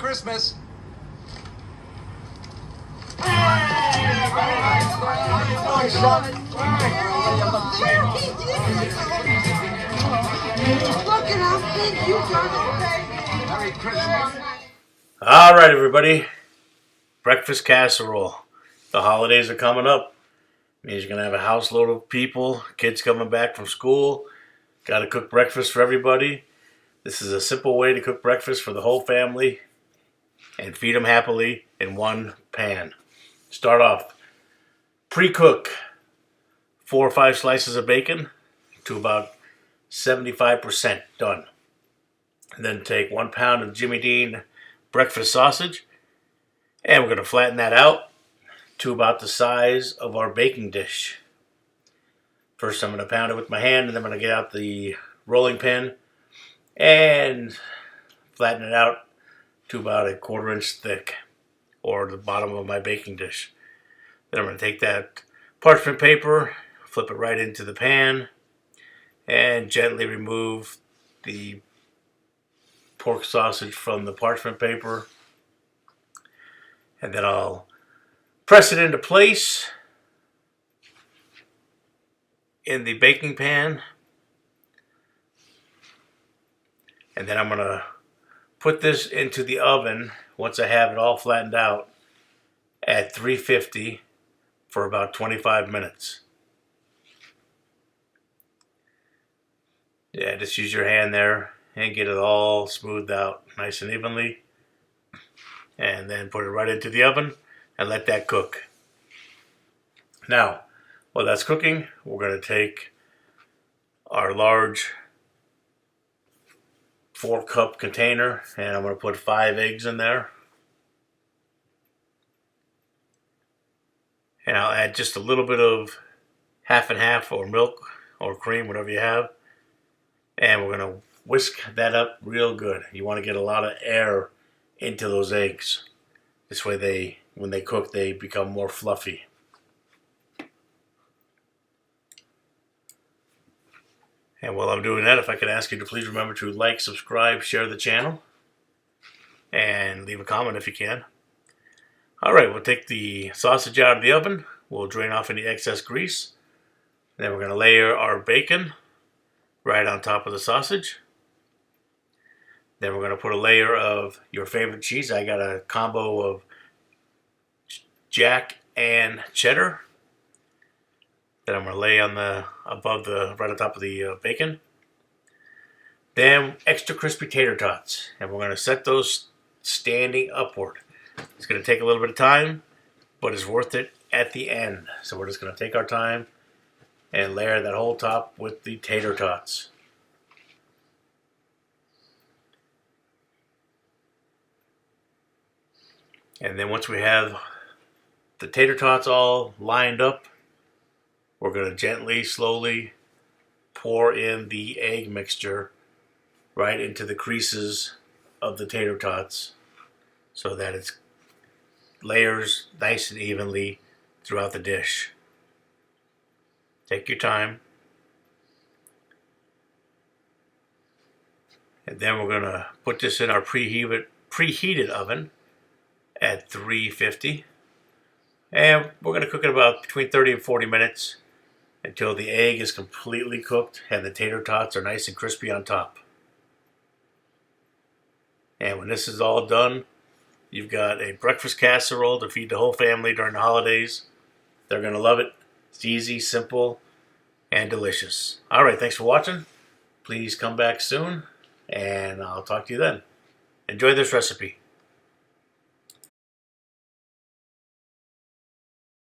Christmas. Look at how big you got it, baby. Merry Christmas. All right, everybody. Breakfast casserole. The holidays are coming up. Means you're going to have a house load of people, kids coming back from school. Got to cook breakfast for everybody. This is a simple way to cook breakfast for the whole family and feed them happily in one pan. Start off. Pre-cook 4 or 5 slices of bacon to about 75% done. And then take 1 pound of Jimmy Dean breakfast sausage, and we're going to flatten that out to about the size of our baking dish. First, I'm going to pound it with my hand, and then I'm going to get out the rolling pin and flatten it out to about a 1/4 inch thick, or the bottom of my baking dish. Then I'm going to take that parchment paper, flip it right into the pan, and gently remove the pork sausage from the parchment paper. And then I'll press it into place in the baking pan. And then I'm going to put this into the oven once I have it all flattened out at 350 for about 25 minutes. Yeah, just use your hand there and get it all smoothed out nice and evenly. And then put it right into the oven and let that cook. Now, while that's cooking, we're going to take our large 4-cup container, and I'm going to put 5 eggs in there. And I'll add just a little bit of half and half, or milk or cream, whatever you have. And we're going to whisk that up real good. You want to get a lot of air into those eggs. This way when they cook, they become more fluffy. And while I'm doing that, if I could ask you to please remember to like, subscribe, share the channel, and leave a comment if you can. Alright, we'll take the sausage out of the oven. We'll drain off any excess grease. Then we're going to layer our bacon right on top of the sausage. Then we're going to put a layer of your favorite cheese. I got a combo of Jack and cheddar. Then I'm going to lay on right on top of the bacon. Then extra crispy tater tots, and we're going to set those standing upward. It's going to take a little bit of time, but it's worth it at the end. So we're just going to take our time and layer that whole top with the tater tots. And then once we have the tater tots all lined up, we're going to gently, slowly pour in the egg mixture right into the creases of the tater tots so that it layers nice and evenly throughout the dish. Take your time. And then we're going to put this in our preheated oven at 350. And we're going to cook it about between 30 and 40 minutes until the egg is completely cooked and the tater tots are nice and crispy on top. And when this is all done, you've got a breakfast casserole to feed the whole family during the holidays. They're going to love it. It's easy, simple, and delicious. Alright, thanks for watching. Please come back soon, and I'll talk to you then. Enjoy this recipe.